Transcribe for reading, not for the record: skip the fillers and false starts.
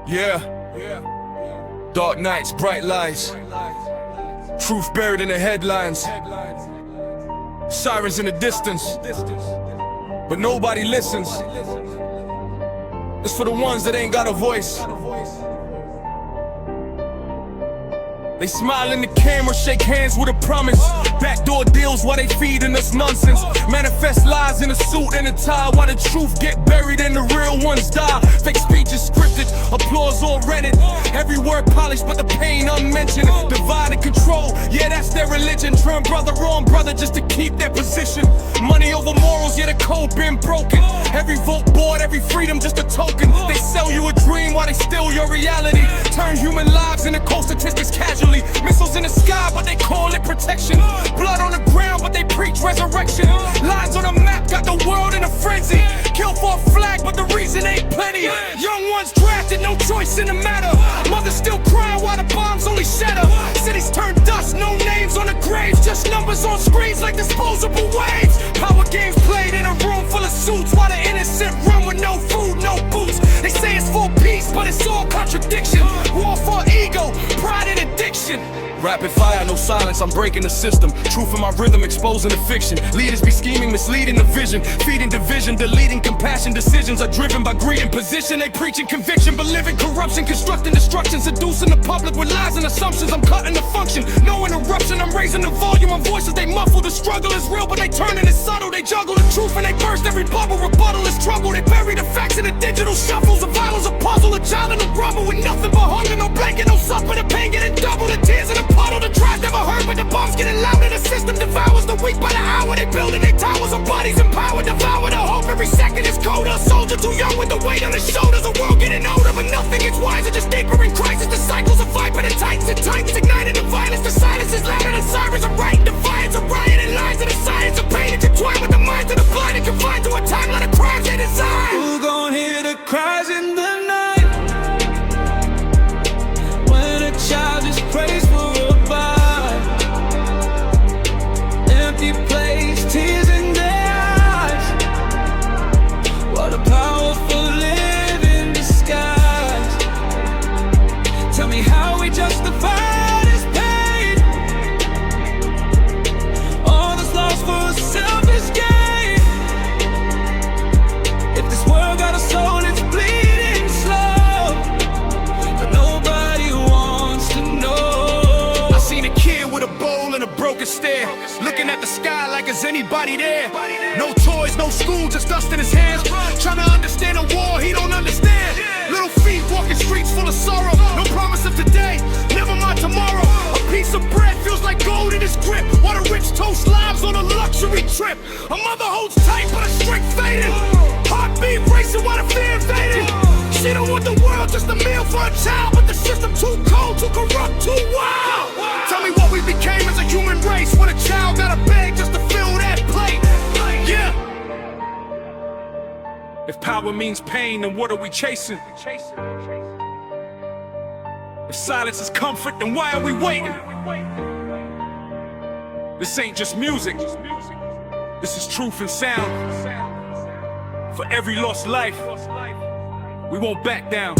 Yeah. Dark nights, bright lights. Truth buried in the headlines. Sirens in the distance, but nobody listens. It's for the ones that ain't got a voice. They smile in the camera, shake hands with a promise. Backdoor deals while they feeding us nonsense. Manifest lies in a suit and a tie while the truth get buried and the real ones die. Fake speech is scripted, applause all rented. Every word polished but the pain unmentioned. Divide and control, yeah, that's their religion. Turn brother on brother just to keep their position. Money over morals, yeah, the code been broken. Every vote bought, every freedom just a token. They sell you a dream while they steal your reality. Turn human lives into cold statistics casually. Missiles in the sky, but they call it protection. Blood on the ground, but they preach resurrection. Lines on a map, got the world in a frenzy. Kill for a flag, but the reason ain't plenty. Young ones drafted, no choice in the matter. Mothers still crying while the bombs only shatter. Cities turn dust, no names on the graves. Just numbers on screens like disposable waves. Power games played in a room full of suits while the innocent run with no food, no boots. They say it's for peace, but it's all contradiction. War for ego, pride and addiction. Rapid fire, no silence, I'm breaking the system. Truth in my rhythm, exposing the fiction. Leaders be scheming, misleading the vision. Feeding division, deleting compassion. Decisions are driven by greed and position. They preaching conviction, but living corruption. Constructing destruction, seducing the public with lies and assumptions. I'm cutting the function, no interruption. I'm raising the volume of voices, they muffle. The struggle is real, but they turn it subtle. They juggle the truth and they burst every bubble. Rebuttal is trouble, they bury the facts in the digital shuffles. The violence, a puzzle, a child in a rubble. With nothing but hunger, no blanket, no supper. The pain getting double, the tears in the puddle. The drive never heard, but the bombs getting louder. The system devours the weak by the hour. They building their towers on bodies in power. Devour the hope, every second is colder. A soldier too young with the weight on his shoulders. The world getting older, but nothing gets wiser. Just deeper in crisis. The cycles of fight, but the titans and titans igniting the violence. The silence is louder than sirens. I'm writing defiance. I'm rioting lies and the science of pain intertwined with the minds of the blind and confined to a timeline of crimes they design. Who gon' hear the cries in the night when a child just prays for a bite? Empty plates, tears in their eyes. What a powerful living disguise. Tell me how we justify this pain. All this lost for a selfish gain. If this world got a soul, it's bleeding slow, but nobody wants to know. I seen a kid with a bowl and a broken stare, looking at the sky like is anybody there. No toys, no school, just dust in his hands. Trying to understand a war he don't understand. Little feet walking streets full of sorrow. No promise of today, never mind tomorrow. A piece of bread feels like gold in his grip, while the rich toast lives on a luxury trip. A mother holds tight but her strength faded. Heartbeat racing while the fear invaded. She don't want the world, just a meal for a child, but the system too cold, too corrupt, too wild. Tell me what we became as a human race when a child gotta beg just to fill that plate. Yeah. If power means pain, then what are we chasing? If silence is comfort, then why are we waiting? This ain't just music. This is truth and sound. For every lost life, we won't back down.